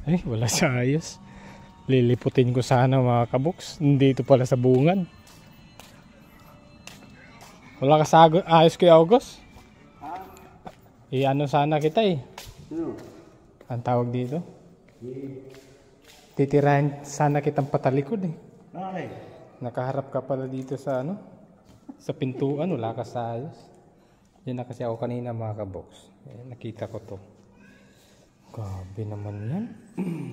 Ay, wala sa ayos. Liliputin ko sana mga kaboks. Hindi ito pala sa bungad. Wala ka sa ayos kay August? Ano sana kita eh. Ang tawag dito? Titirahin sana kitang patalikod eh. Okay. Nakaharap ka pala dito sa ano? Sa pintuan, wala ka sa ayos. Yan na kasi ako kanina mga kaboks. Nakita ko to. Grabe naman yan.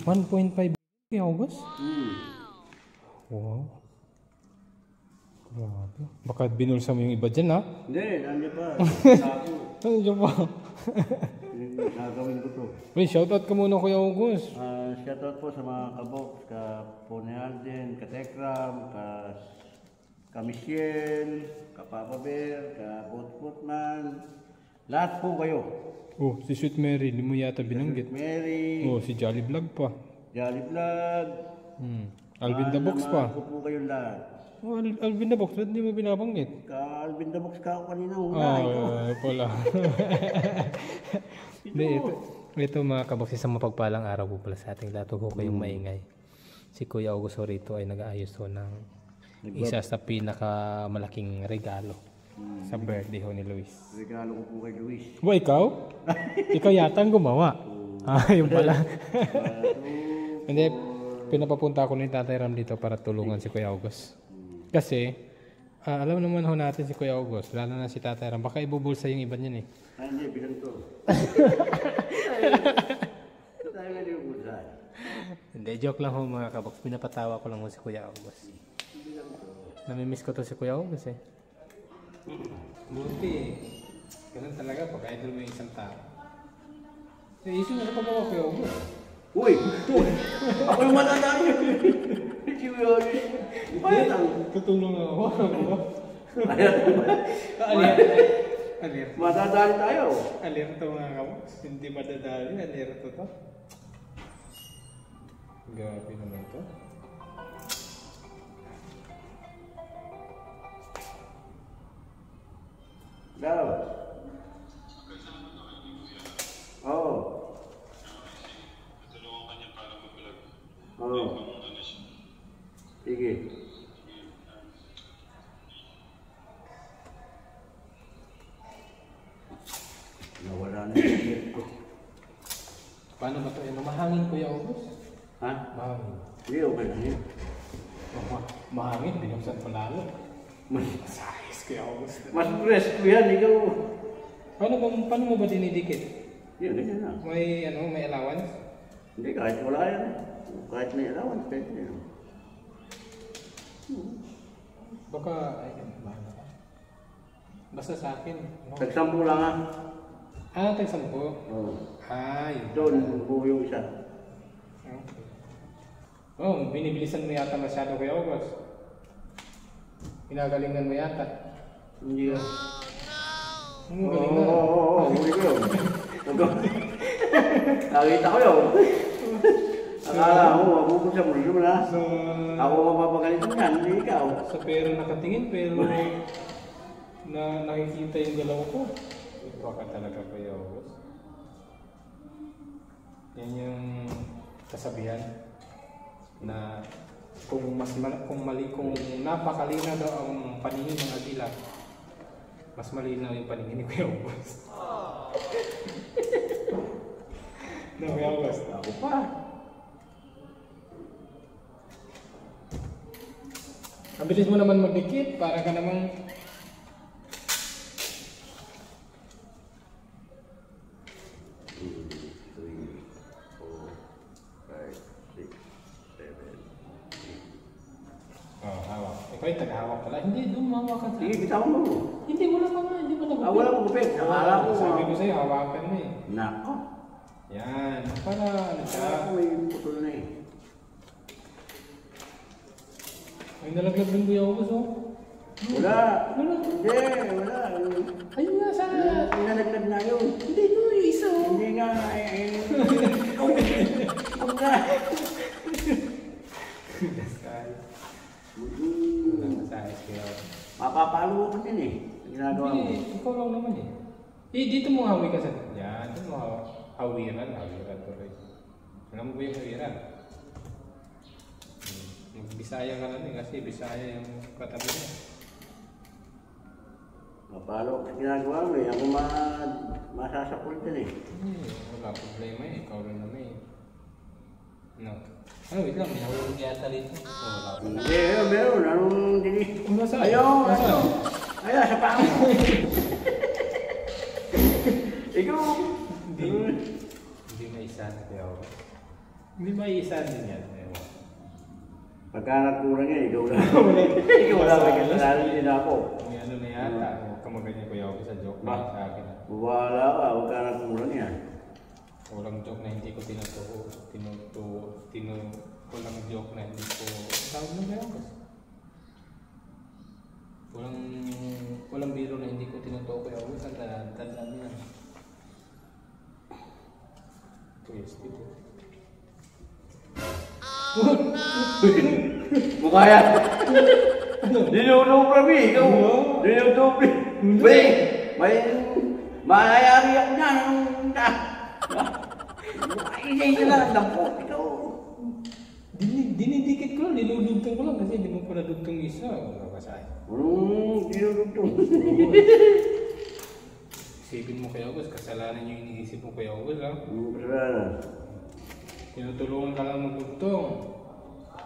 1.5 kay August? Wow. Grabe. Baka binulsa mo yung iba dyan ha? Hindi, nandiyan pa. Nandiyan pa. Gagawin ko to. Uy, shoutout ka muna Kuya August. Shoutout po sa mga kaboks, ka Pone Alden, ka Tekram, ka Michelle, ka Papa Bear, ka Botman. Lahat po kayo. Oh, si Sweet Mary, hindi mo yata binanggit. Mary. Oh, si Jolly Vlog pa. Jolly Vlog. Alvin the Box pa. Ko po kayong lahat. Oh, Alvin the Box, ba't hindi mo binabanggit? Ka Alvin the Box ka ako kanina. Pala. Ito mga kaboks, isang mapagpalang araw po pala sa ating lahat. Huwag kayong maingay. Si Kuya August rito ay nag-aayos ho ng isa sa pinakamalaking regalo sa birthday ho ni Luis. Regalo ko po kay Luis. Ba, ikaw? Ikaw yata ang gumawa. Yung pala. Hindi, pinapapunta ako ni Tatay Ram dito para tulungan si Kuya August. Kasi, alam naman ho natin si Kuya August, lalo na si Tatay Ram, baka ibubulsa yung iba niyan eh. Hindi, bilang to. Tayo nga yung bulsa. Hindi, joke lang ho mga kaboks. Pinapatawa ko lang ho si Kuya August. Namimiss ko to si Kuya August eh. Buti eh. Ganun talaga pag idol mo yung isang tao. Iso na pa ba Kuya August? Uy! Ako yung matandaan yun! Tutulong ako. Alir. Matandaan tayo. Alir to mga kaboks. Hindi madadali. Alir to. Grabe naman to. Daw. Oo. Oo. Sige. Nawala na yung shirt ko. Paano ba ito? Mahangin Kuya August? Ha? Mahangin. Hindi, okay na yun. Mahangin, binuksan pa lalo. Masayos Kuya August. Mas fresh ko yan, ikaw. Paano mo ba dinidikit? Yun, ganyan na. May allowance? Hindi, kahit wala yan. Kahit may allowance, pwede yan. Baka, bahala ka. Basta sa akin. Tagsampu lang ha. Tag-10. Oo. Yun. Doon, buo yung isa. Okay. Oh, binibilisan mo yata masyado Kuya August. Pinagalingan mo yata. Hindi yan. Galing na. Oo, huli ko yun. Nakita ko yun. Akala ko, mabukod sa mulo mo na. Ako mapapagalit mo yan, hindi ikaw. Sa pero nakatingin, pero nakikita yung galaw ko. Baka talaga Kuya August. Yan yung kasabihan na kung napakalinaw daw ang paningin ng agila, mas malinaw yung paningin ni Kuya August. No, Kuya August, ako pa. Ang bilis mo naman magdikit, para ka namang 2, 3, 4, 5, 6, 7. Hawak. Ikaw yung taghawak pala. Hindi, doon mahawakan sa... Sige, bitawan mo. Hindi, wala pa nga. Hindi pa nagupit. Wala ko gupit. Akala ko. Sabi ko sa'yo, hawakan mo eh. Nako. Yan. Para ano siya. Akala ko may putol na eh. May nalaglag ng Kuya August oh. Wala. Wala. Hindi, wala. Ayun nga sa... Nalaglag na yun. Hindi, doon yung isa oh. Hindi nga. Huwag na. Walang masayos Kuya August. Mapapalo ko din eh. Ginagawa mo. Hindi, ikaw lang naman eh. Dito mo hawi ka sa... Yan, dito mo hawiran to rin. Alam mo ba yung hirap? Bisaya ka lang kasi Bisaya yung katabi niya. Mapalo sa ginagawa mo eh. Ako masasakol din eh. Wala problema eh. Ikaw lang naman eh. No. Ano, wait lang. May nahulog yata dito. Wala ko na. Hindi, meron. Anong dinis? Nasaan? Ayaw, Nasaan? ayaw, sa paa mo. Ikaw. Hindi maisan. Hindi maisan din yan. Pagka nagkulang yan, ikaw lang. Ikaw lang, may kasalanan din ako. May ano na yata. Huwag ka maganyan kuya ako sa joke na sa akin. Wala ka, huwag ka nagkulang yan. Walang joke na hindi ko tinutuo. Walang joke na hindi ko... Tawag na ba yun? Walang biro na hindi ko tinutuo kuya ako. Tandaan mo yan. Twist ito. Mukha yan. Dinudubra mo ikaw. Dinudubra. May mayayari ako niyan. Isa-isa lang ang dampot. Ikaw. Dinidikit ko lang, niludugtong ko lang kasi hindi mo pala dugtong isa. Wala ka sa'yo. Dinudugtong. Isipin mo kay August, kasalanan yung iniisip mo kay August ha. Kasalanan. Tinutulungan ka lang magdugtong.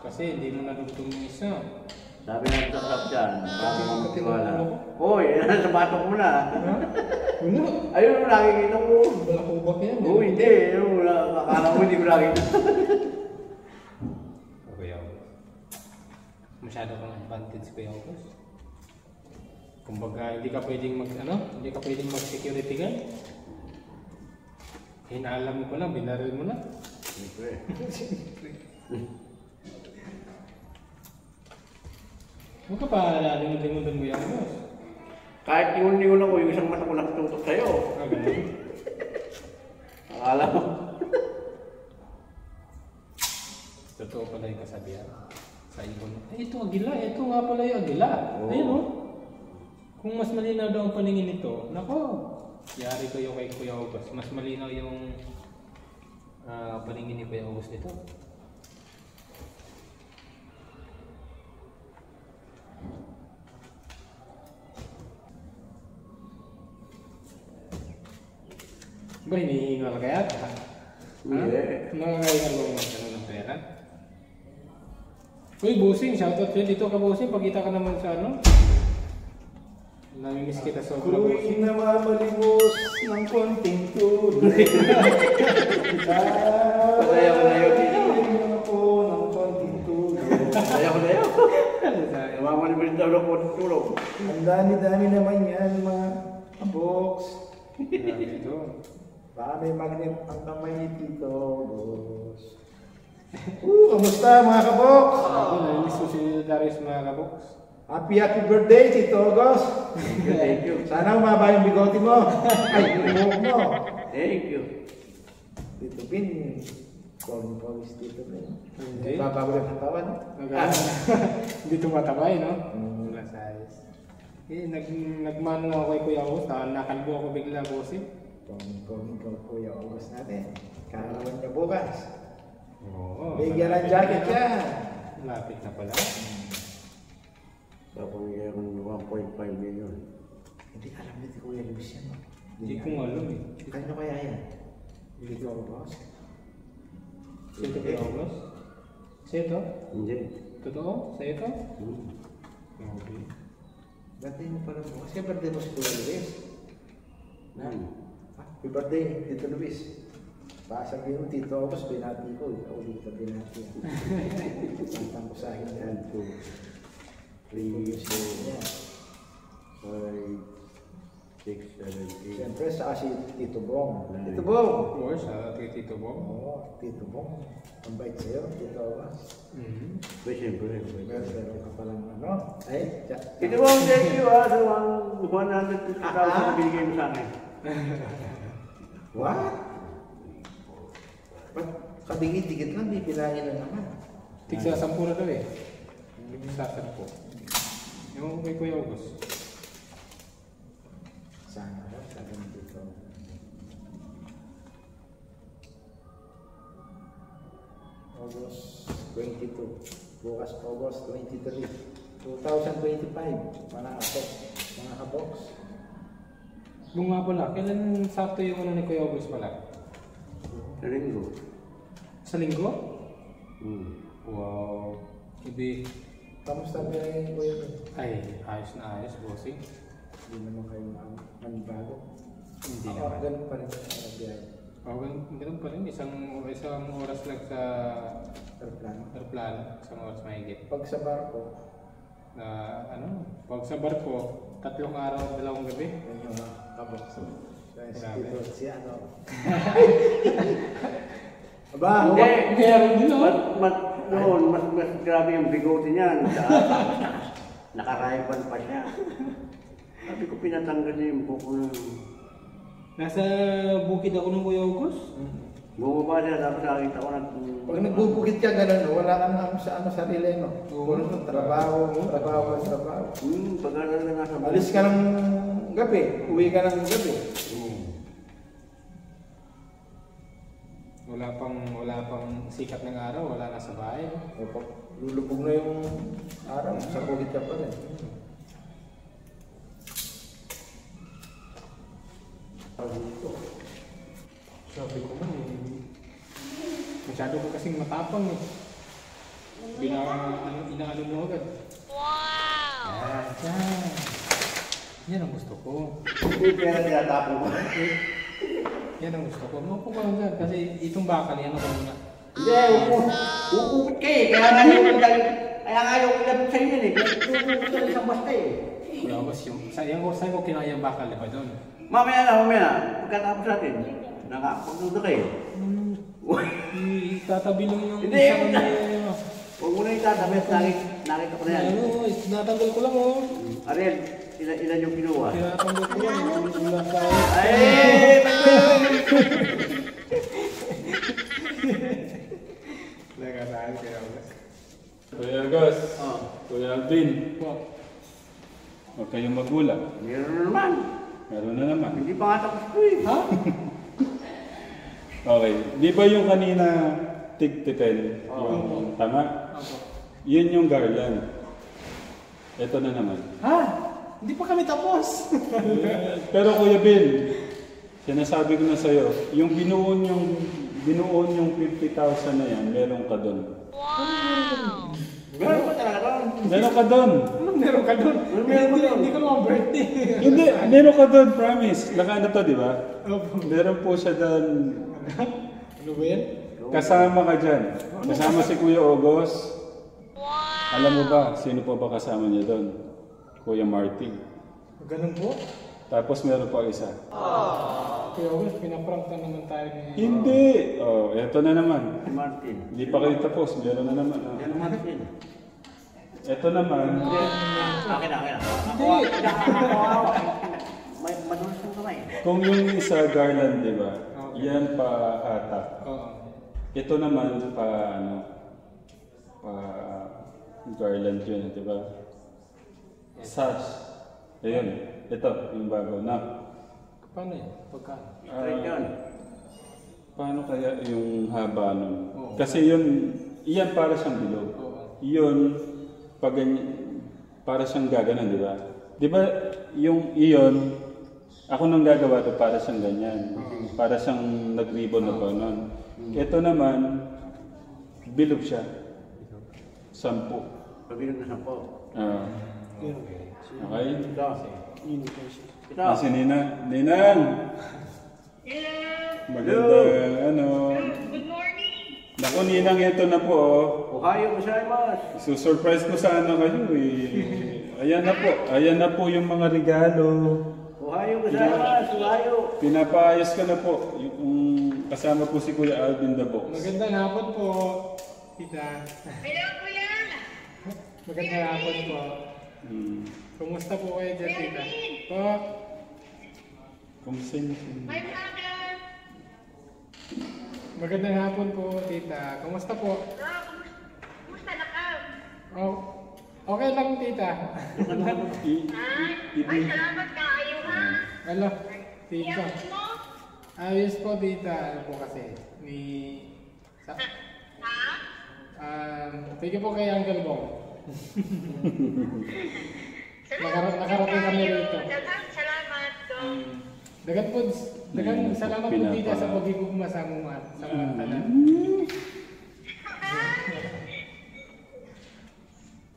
Kasi hindi mo nadugtong yung isa. Sabi ng sarap dyan. Sabi mo magtiwala. Ano? Hoy, sa batok mo na. Ano? Ayun mo nakikita mo. Balakubak yan. Oo, hindi. Akala mo hindi ko nakikita. Okay, August. Masyado kang advantage kay August. Kumbaga, hindi ka pwedeng mag-security guard. Hinaalam mo ko lang, binaril mo na. Siyempre. Huwag ka pa limod-limod mo yung August. Kahit lingon-lingon ako, yung isang mata ko nakatutok sa'yo. Ah, ganun. Akala mo. Totoo pala yung kasabihan. Sa ibon. Ito agila. Ito nga pala yung agila. Oo. Ayun o. Kung mas malinaw daw ang paningin nito, nako, yari ko yung kay Kuya August. Mas malinaw yung paningin ni Kuya August nito. Ba, hinihingal ka yata? Hindi. Nakakahingal mo ng pera? Uy, Busing, shoutout yun. Dito ka, Busing. Pagkita ka naman sa ano. Namimiss kita sobra, Ku'y Busing. namamalimos ng konting tulog. Masaya ko na yun. Ako ng konting tulog. Masaya ko na yun. Namamalimulit daw ng konting tulog. Ang dami-dami naman yan, mga kaboks. Grabe ito. Baka may magnet ang kamay ni Tito, boss. Kamusta mga kaboks? Ako, namimiss ko si Darius mga kaboks. Happy birthday, Tito August. Thank you. Sana umaba yung bigote mo. Ay, yung buhok mo. Thank you. Tito Bin, pawis Tito Bin. Hindi. Babago ng katawan. Hindi tumatabay, no? Wala sa ayos. Nagmano ako kay Kuya August. Nakalbo ako bigla, Busing. Kung Kuya August natin. Kaarawan niya bukas. Oo. Bigyan ng jacket yan. Lapit na pala. Papamigay ako ng 1.5 million. Hindi alam ni Kuya Luis yan. No? Hindi ko alam eh. Kanino kaya yan? Hindi ko boss. Sino Kuya August? Sa ito? Hindi. Totoo? Sa ito? Hmm. Okay. Birthday mo pala mo. Kasi birthday mo si Kuya Luis. Happy birthday, Tito Luis. Pasabihin mo, Tito August, binati ko. Ikaw dito binati. Santang ko sa akin yan. 3, 4, 5, 6, 7, 8. Siyempre sa si Tito Bong. Tito Bong! Of course, kay Tito Bong. Oo, Tito Bong. Ang bait sa'yo, Tito August. But siyempre. Meron ka palang ano. Ay, Ito mo, thank you sa 150,000 na binigay mo sa akin. What? Ba't kadikit-dikit lang, bibirahin na naman. Tigsa 10 na daw eh. Hindi sa 10. Yung kay Kuya August. Sana ba? Sabi ng Tito. August 22. Bukas August 23. 2025. Mga kabox. Kung nga pala, kailan sakto yung ano ni Kuya August pala? Sa linggo. Sa linggo? Hmm. Wow. Ibi. Kamusta ba yung kuya ko? Ay, ayos na ayos, bossing. Hindi naman kayo manibago. Hindi Ako, naman. ganun pa rin sa biyahe. Oh, ganun pa rin. Isang oras lang sa Aeroplano. aeroplano. Isang oras mahigit. Pag sa barko, Na pag sa barko, 3 araw at 2 gabi. yun yung mga kabox. Grabe. Ito, si ano. Aba, Hindi. Meron din, Mas grabe yung bigote niyan. Nakarayban pa siya. Sabi ko pinatanggal niya yung buko ng... Nasa bukid ako ng Kuya August. Bumaba siya, tapos nakita ko nag... pag nagbubukit ka ganun, wala kang ano sa sarili, no? Oo. Puro trabaho. pag ano na nasa buko. Alis ka ng gabi, uwi ka ng gabi. Wala pang sikat ng araw, wala na sa bahay. O pag lulubog na yung araw, sa bukit ka pa rin. Sabi ko man masyado ko kasing matapang eh. Inaano mo agad. Wow! Yan ang gusto ko. Hindi pera tinatapon ko. Yan ang gusto ko. Maupo ka lang dyan kasi itong bakal yan ako muna. Hindi, ukupit ka eh. Kaya nga yung ilapit sa'yo yun eh. Ukupit ka isang basta eh. Wala ko yung sa'yo ko kinaya yung bakal diba doon? Mamaya na. Pagkatapos natin, nakapagdudo kayo. Itatabi lang yung Hindi, isang huwag mo na itatabi at nakita ko na yan. ano, tinatanggal ko lang oh. Ariel, ilan yung kinuha? Tinatanggal ko lang. Wala tayo. Ay, Nagkasaan kaya ako. Kuya Gus, Oh, Kuya Alvin, Wow. huwag kayong magulat. meron na naman. Meron na naman. Hindi pa nga tapos ko eh. Ha? Okay, di ba yung kanina tig-10, yung tama? Ako. Yun yung garland. Ito na naman. Ha? Hindi pa kami tapos. Pero Kuya Bin, sinasabi ko na sa'yo, yung binuon yung 50,000 na yan, meron ka doon. Meron pa talaga doon. Meron ka doon. Anong meron ka doon? Hindi ko naman birthday. Hindi, meron ka doon, promise. Nakano to, di ba? Opo. Meron po siya doon. Ano ba yan? Kasama ka dyan. Kasama si Kuya August. Alam mo ba, sino po ba kasama niya doon? Kuya Marty. Ganun po? Tapos meron pa isa. Kaya August, pinaprank na naman tayo ni... Hindi! Oh, eto na naman. Si Martin. Hindi pa kayo tapos, meron na naman. Oh. Yan Martin. Eto naman. Akin na. Hindi! May madulas yung kamay. Kung yung isa garland, di ba? Yan pa hatak. Oo. Ito naman pa garland yun, di ba? Sash. Ayun. Ito, yung bago na. Paano yan? Pagkano? Straight yun. Paano kaya yung haba nun? Oo. Kasi yun, iyan para siyang bilog. Oo. Yun, pag ganyan, para siyang gaganon, di ba? Di ba yung iyon, ako nang gagawa to para siyang ganyan. Para siyang nag-ribbon na gano'n. Ito naman, bilog siya. 10. Pabilang na 10. Ah. Okay? Ito. Ito. Ah, si Ninang! Magandang ano. Good morning! Naku, Ninang, ito na po. Oh. Ohayo gozaimasu. Susurprise ko sana kayo eh. Ayan na po yung mga regalo. Ohayo gozaimasu. Ohayo. Pinapaayos ko na po. Yung kasama po si Kuya Alvin the Box. Magandang hapon po, tita. Hello, kuya! Magandang hapon po. Kumusta po kayo dyan, tita? Po. Kumusta niyo? My brother! Magandang hapon po, tita. Kumusta po? Kumusta na ka? Oh, okay lang, tita. Ay, salamat ka. Ayaw ha? Hello, tita. Iyakot mo? Ayos po, tita. Ano po kasi? Sa... Ha? Thank you po kay Uncle Bong. Nakarating kami rito. Salamat. Dagan salamat po dito sa pagigugma sa mga tanan.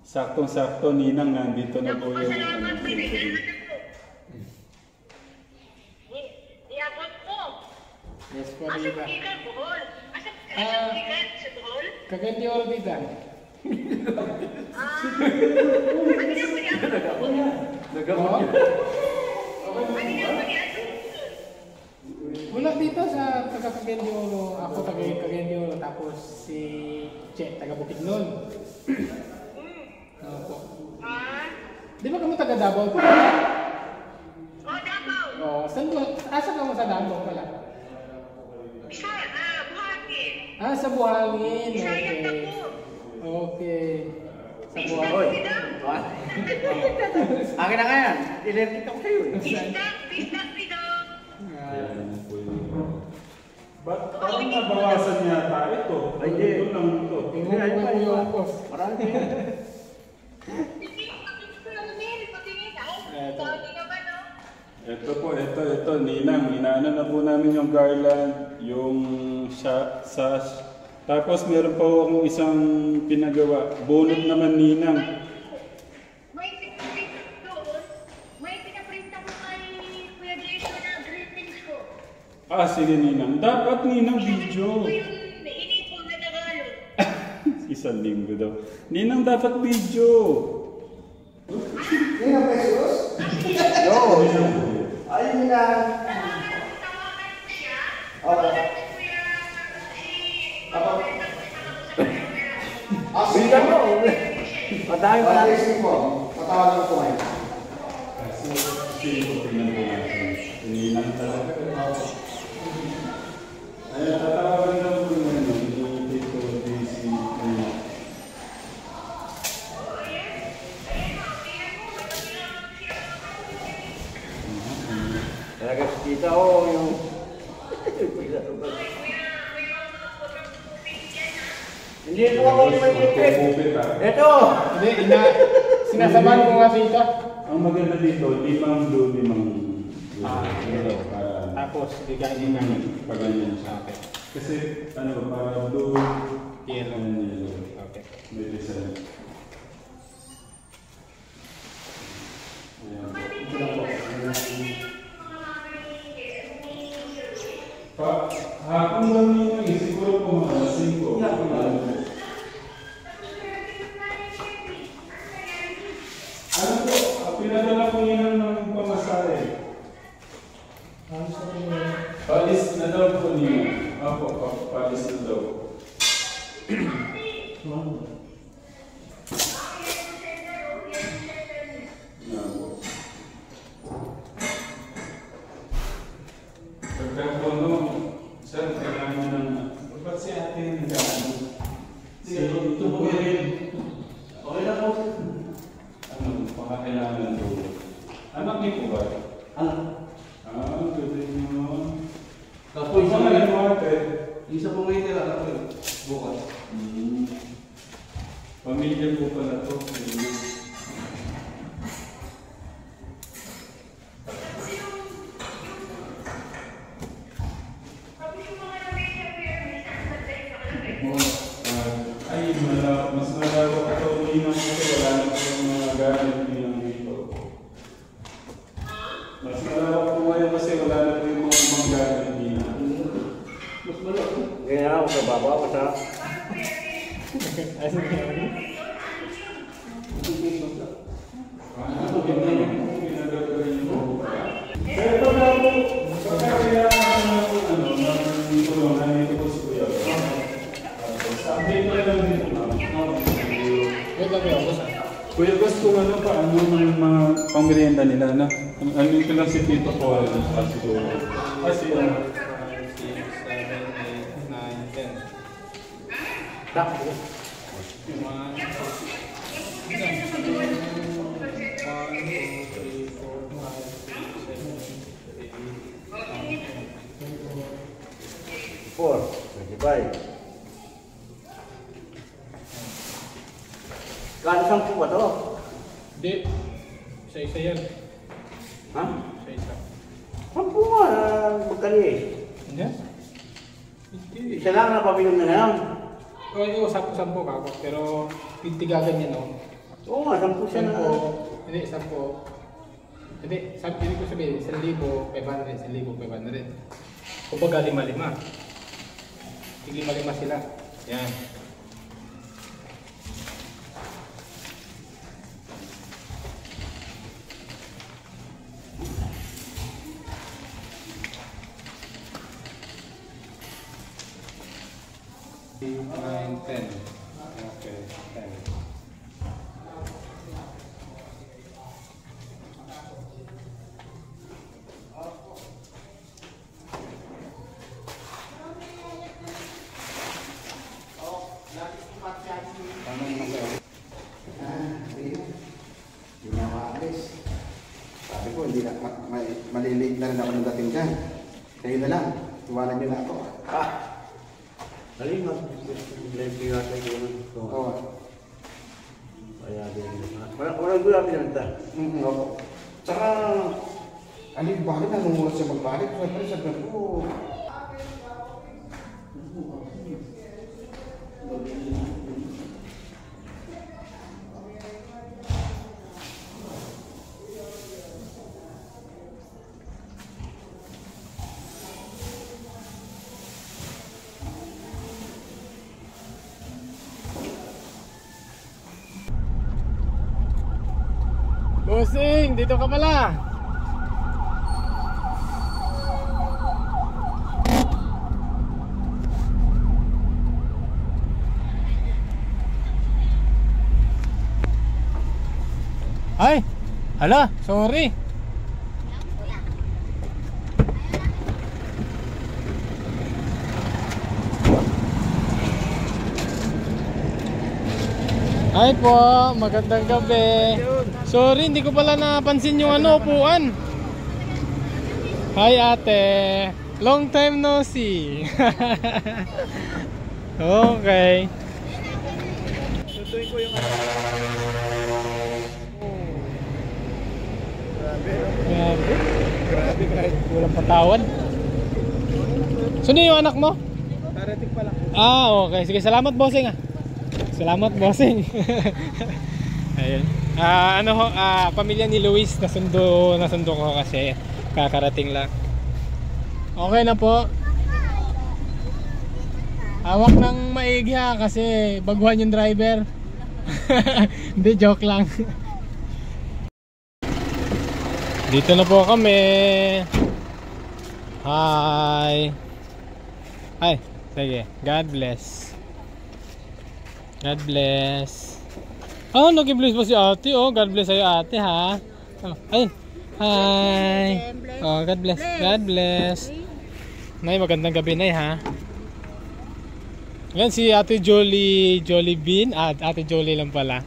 Saktong-sakto, Ninang, nandito na po yung Salamat po. Iabot mo. Yes po, Asa Tita. gikan Bohol? Asa Ah. gikan sa Bohol? Kagandi or Tita. Ano na po niya? Oh? Ano na po niya? Wala dito sa taga Cagayan de Oro. Ako taga Cagayan de Oro. Tapos si Che, taga Bukidnon. Opo. Di ba kami taga Davao? Oh, Davao. Oh, saan mo? Asa ka mo sa Davao pala? Buhangin. Sa Buhangin. Sayang na Okay. po. Okay. Sa Oy. Buhangin. Akin na nga yan. Ilertik ako sa'yo. Pistak, Pidong. Ayan po yun. Ba't parang nabawasan yata ito? Ay, hindi. Ito lang ito. Tingnan mo po yung boss. Marami. Sabi ka ba, no? Ito po, ito, Ninang. Inaano na po namin yung garland, yung sash. Tapos meron pa akong isang pinagawa. Bunot naman, Ninang. May pinaprint doon. May pinaprint ako kay Kuya Jason na greetings ko. Sige, Ninang. Dapat, Ninang, video. Ko yung inipon na Tagalog. Isang linggo daw. Ninang, dapat video. Yan ang pesos? Ayun na. Tawagan ko siya. Oo. Tawagan ko Kuya Bilang mo. Madami pa natin. Pag-isip mo, matawagan ko ngayon. Tingnan po natin. Ninang talaga. Ayan, tatawagan daw po naman. Dito, DC. Talaga kita yung... Hindi po ako yung may kupit. Ito! Hindi, sinasabahan ko nga dito. Ang maganda dito, limang blue, limang Yellow. para Tapos, bigay niya namin. paganyan siya. Okay. Kasi, para blue, Yellow. and yellow. Okay. May design. Ayan. Hapon lang yun, siguro po mga 5. Ano po, pinadala ko yun ng pamasahe. Palis na daw po niyo. Opo, palis na daw. Pagkapuno, sir, kailangan ng... Ba't si ate yung gano'n? Si Tuburin. Okay na po. Ano, pakakailangan ng tulog. Anak niyo po ba? Galing naman. Tapos Isa na lang mo ate. isa po ngayon nila ako bukas. Pamilya po pala to. Mas malawak ito ninang kasi wala na po yung mga gamit ninang dito. Mas malawak po ngayon kasi wala na po yung mga gamit ninang. Mas malak. Ganyan ako sa baba ko sa... Pinagagawin mo pa. Pero pag ako, pagkakailangan ng tulungan nito po si Kuya. Update ko lang dito. Wait lang yung boss. Kuya, gusto ko ano pa, ano ng mga pangmerienda nila, na? Ano ko lang si Tito po, siguro. Kasi, 5, 6, 7, 8, 9, 10. Tapos. Yung mga... 4, 25. Kano 10 ba to? Hindi. Isa-isa yan. Ha? Isa-isa. 10 nga, magkalis. Hindi? Hindi. Isa lang na pabilong na ngayon. Oo, 10 kako. Pero pitigagan yan, no? Oo nga, 10 siya na. 10. Hindi, 10. Hindi, sabi ko sabihin, 1,500, 1,500. Kumbaga 5-5. Tig-5 sila. Yan. Nine, 10. Okay, 10. Hindi na makaalis. Sabi ko, hindi na, malilate na rin ako ng dating dyan. Kayo na lang, iwanan nyo na ako. Dali mo. Live yung ata yun. Oo. Kaya din. Walang gula pinanta. Oo. Tsaka, bakit nangungulat siya magbalik? Siyempre, sabi ko, Bossing, dito ka pala. Ay, hala, sorry. Hi po, magandang gabi. Sorry, hindi ko pala napansin yung upuan. Hi ate, long time no see. Okay. Tutuin ko yung Grabe kahit walang patawad. Sino yung anak mo? Tarating pa lang. Okay. Sige, salamat bossing ah. Salamat bossing. Ayun. Pamilya ni Luis nasundo ko kasi kakarating lang. Okay na po. Hawak ng maigi ha kasi baguhan yung driver. Hindi, joke lang. Dito na po kami. Hi. Hi. Sige. God bless. God bless. Oh, nag-bless pa si ate. Oh, God bless sa'yo ate ha. Oh, ayun. Hi. Oh, God bless. God bless. Nay, magandang gabi nay ha. Yan si ate Jolie Bean. Ate Jolie lang pala.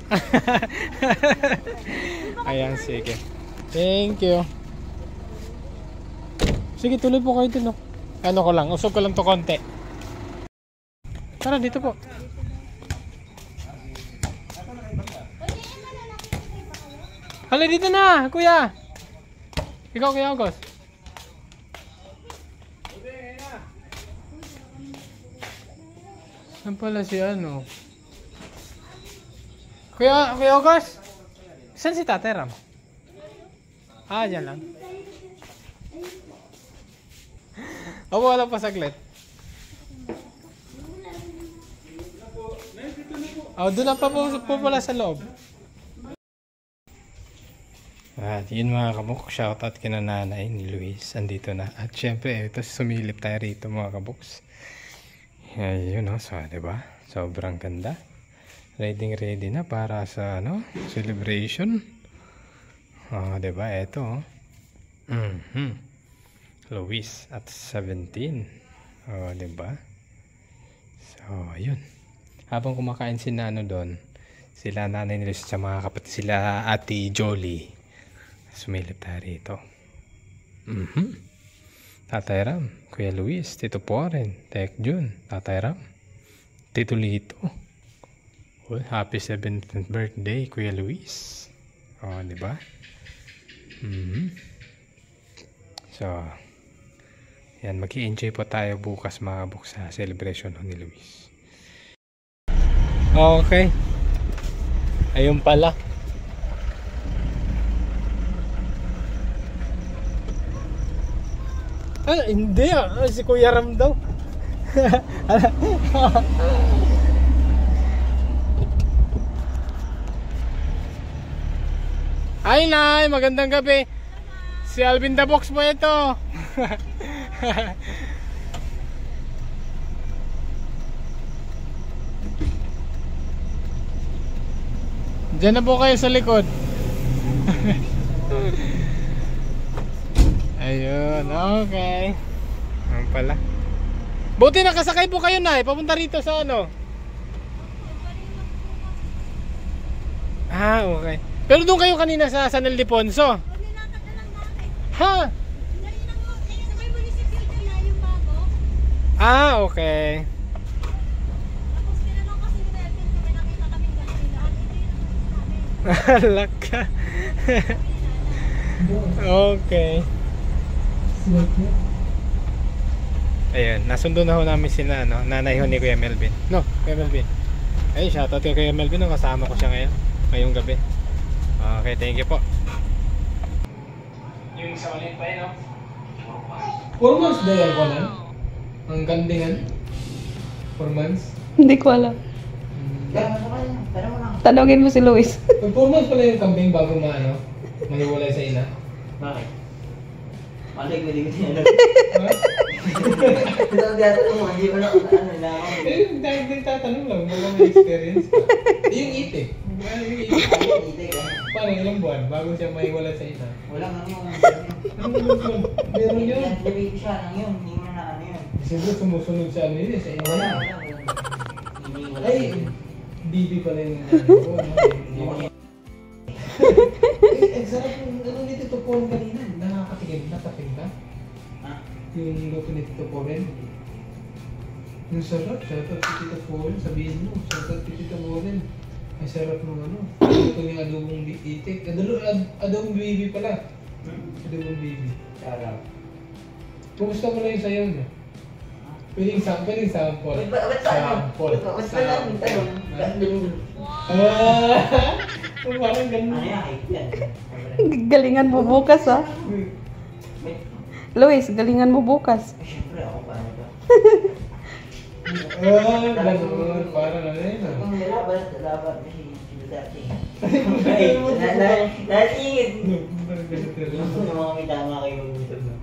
Ayan, sige. Thank you. Sige, tuloy po kayo dun. Ano ko lang, usog ko lang to konti. Tara, dito po. Hala, dito na, kuya. Ikaw, Kuya August. Saan pala si ano? Kuya August? Saan si Tate Ram? Dyan lang. Wala pa saglit. Doon na pa po pala sa loob. At yun mga kabok, shoutout kina nanay ni Luis, andito na. At syempre, ito sumilip tayo rito mga kaboks. Ayun so diba? Sobrang ganda. Ready na para sa celebration. Diba? Ito Luis at 17. Diba? So, ayun. Habang kumakain si Nano doon, sila nanay ni Luis sa mga kapatid sila ate Jolie. Sumilip tayo rito. Tatay Ram, Kuya Luis, Tito Poren, Tek Jun, Tatay Ram, Tito Lito. Well, happy 17th birthday, Kuya Luis. Oh, di ba? So, yan, mag-i-enjoy po tayo bukas mga box sa celebration ni Luis. Okay. Ayun pala. Hindi si Kuya Ram daw. Ay, Nay, magandang gabi. Si Alvin the Box mo ito. Diyan na po kayo sa likod. Ayun, okay. Ayan pala. Buti nakasakay po kayo, Nay. Papunta rito sa ano. Ah, okay. Pero doon kayo kanina sa San Ildefonso. Ha? Ah, okay. Alak ka. Okay. Ayan, nasundo na ho namin sila, no? Nanay ho ni Kuya Melvin. No, Kuya Melvin. Ay, shoutout kay Kuya Melvin, no? Kasama ko siya ngayong gabi. Okay, thank you po. Yung isa ulit pa yun, no? 4 months na yan ko lang? Ang gandingan? 4 months? Hindi ko alam. Tanungin mo si Luis. 4 months pala yung kambing bago mahiwalay sa ina. Bakit? Malig mo, di ko tinanong. Ha? Ito ang tiyatanong mo, hindi mo na ano na ako. Dahil din tatanong lang, bago may experience ka. Yung itik. Yung itik. Paano ilang buwan bago siya mahiwalay sa ina? Walang ano yung Ano yun? Meron yun. baby siya lang yun, hindi mo na ano yun. Siguro sumusunod sa ano yun sa ina. Wala. Ay, bibi pala yung ano. Ang sarap yung ano ni Tito Paul kanina. Nakakatikim na, taping ka. Ha? Yung luto ni Tito Paul. Yung sarap, shoutout si Tito Paul. Sabihin mo, shoutout si Tito Paul. Ay sarap ng ano. Luto yung adobong itik. Adobong bibi pala. Adobong bibi. Sarap. Kumusta mo lang yung sayaw niya? Pwedeng sample. Sample. Ba't lang tanong? Parang ganun. Ano yan? Hype yan. Galingan mo bukas, ha? Luis, galingan mo bukas. Siyempre ako pa ano ba? Ganun. Parang ano yun ah. Kung laban kasi Duterte. Nasingit. Yung mga may tama kayo YouTube mo.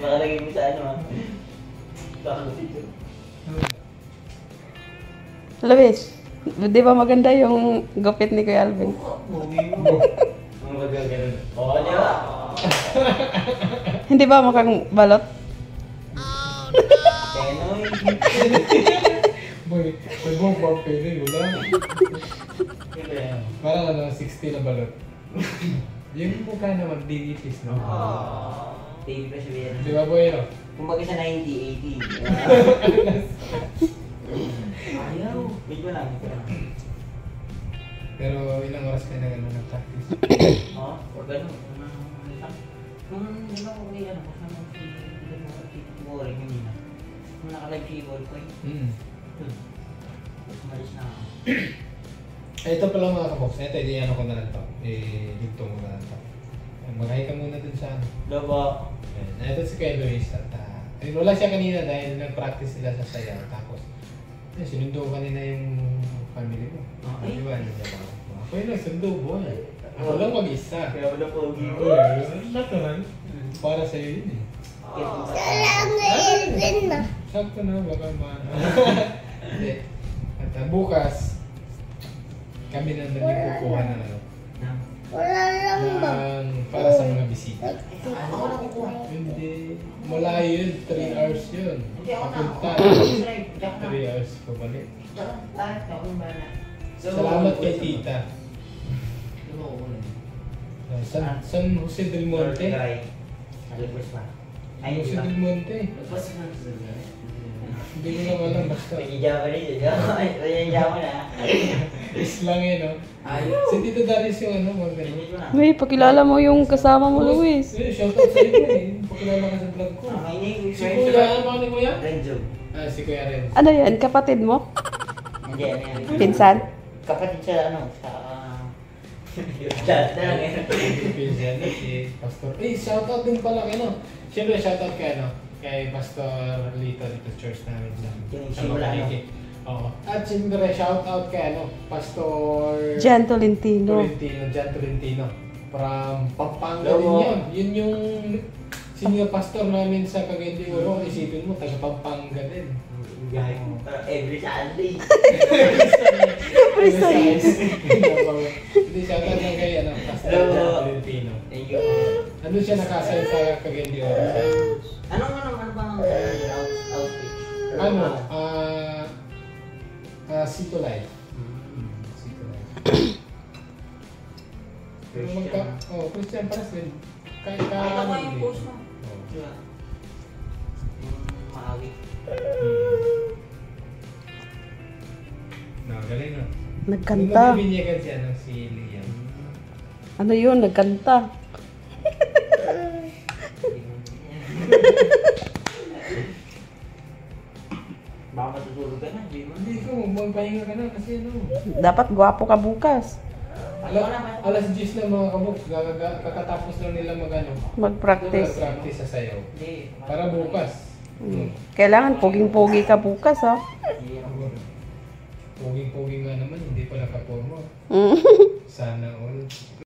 Makalagay mo sa ano ha. Luis, di ba maganda yung gupit ni Kuya Alvin? Ang magaganon. Oo, di ba? Hindi ba mukhang balot? Tenoy. Boy, may buong bang pwede, wala. Diba yan? Parang ano, 60 na balot. Yung mukha naman, digitis, no? Baby pa siya yan. Di ba, boy, no? Kumbaga sa 90, 80. Ayaw. Wait mo lang. Pero ilang oras kayo na gano'n nag-practice? Oo, or gano'n. Kung di ba kung ano, kasama si Warren kanina. Kung naka-live si Warren ko umalis na ako. Ito pala mga kabox, ito, ano ko na lang to. Dito mo na lang to. Mag-hi ka muna dun sa ano. Lobo. Ito si Kuya Luis at wala siya kanina dahil nag-practice sila sa sayaw. Tapos, sinundo kanina yung family ko. Di ba? Ako yung nagsundo, boy. Ako lang mag-isa. Kaya wala pogi mo. Natural. Para sa'yo yun eh. Sakto na, baka Hindi. At bukas, kami na nagkukuha na ano. Para sa mga bisita. Ako na kukuha. Hindi. Malayo yun. 3 hours yun. Hindi ako na. Papunta. Jack na. 3 hours ko balik. Lahat na ako ba na. Salamat kay tita. Lumo ko na. San Jose del Monte. Nalagpas pa. Jose del Monte. Nalagpas na. Hindi ko naman alam basta. Nag-ijama rin yun. Nag-ijama na. Is lang eh, no? Si Tito Darius yung ano, mga ganun. May, pakilala mo yung kasama mo, Luis. Eh, shoutout sa iyo eh. Pakilala ka sa vlog ko. Si Kuya, ano ba ni Kuya? Renzo. Si Kuya Ren. Ano yan? Kapatid mo? Hindi, ano yan? Pinsan? Kapatid siya, ano, sa... Chat na lang eh. Pinsan na si Pastor. Eh, shoutout din pala kay ano. Siyempre, shoutout kay ano. Kay Pastor Lito dito sa church namin Yung sa simula, Makaliki. Oo. At siyempre, shoutout kay ano. Pastor... Jan Tolentino. Jan Tolentino. From Pampanga din yun. Yun yung senior pastor namin sa Cagayan de Oro. Isipin mo, taga Pampanga din. Every Sunday. Every Sunday. Hindi, shoutout lang kay ano, Pastor Jan Tolentino. Thank you. Ano siya nakasign sa Cagayan de Oro? Ano bang outfit? Ano? Sito Life. Sito Life. Christian paras din. Kahit Ito ko yung post mo. Oo. Diba? Yung maawi. Galing no? Nagkanta. Nung nabinyagan siya ng si Liam. Ano yun? Nagkanta. Baka matutulog ka na, hindi mo. Hindi ko, magpahinga ka na kasi ano. Dapat gwapo ka bukas. Alas 10 na mga kabuk, kakatapos lang nila mag-ano. Mag-practice. Mag-practice sa sayaw. Hindi. Para bukas. Kailangan poging-pogi ka bukas, ha? Poging-pogi nga naman, hindi pa nakaporma. Sana all.